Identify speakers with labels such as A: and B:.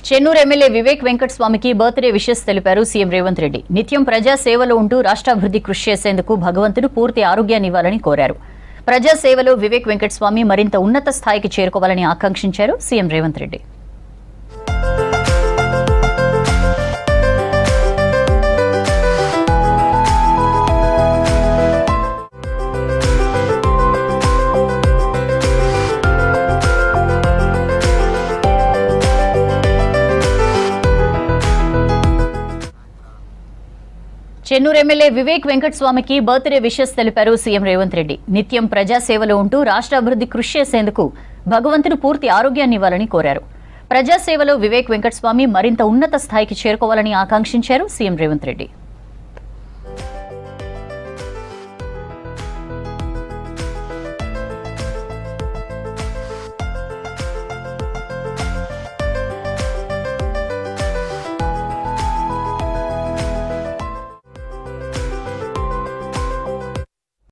A: Chennur MLA Vivek వెంకటస్వామికి birthday wishes తెలిపారు CM Revanth Reddy. నిత్యం ప్రజా సేవలో ఉంటూ రాష్ట్రాభివృద్ధి కృషి చేసేందుకు భగవంతుడు పూర్తి ఆరోగ్యాన్ని ఇవ్వాలని కోరారు. ప్రజా సేవలో వివేక్ వెంకటస్వామి మరింత ఉన్నత స్థాయికి చేరుకోవాలని ఆకాంక్షించారు సీఎం రేవంత్ రెడ్డి. చెన్నూరు ఎమ్మెల్యే వివేక్ వెంకటస్వామికి బర్త్డే విషెస్ తెలిపారు సీఎం రేవంత్ రెడ్డి. నిత్యం ప్రజా సేవలో ఉంటూ రాష్ట్ర అభివృద్ధి కృషి చేసేందుకు భగవంతుడు పూర్తి ఆరోగ్యాన్ని ఇవ్వాలని కోరారు. ప్రజా సేవలో వివేక్ వెంకటస్వామి మరింత ఉన్నత స్థాయికి చేరుకోవాలని ఆకాంక్షించారు సీఎం రేవంత్ రెడ్డి.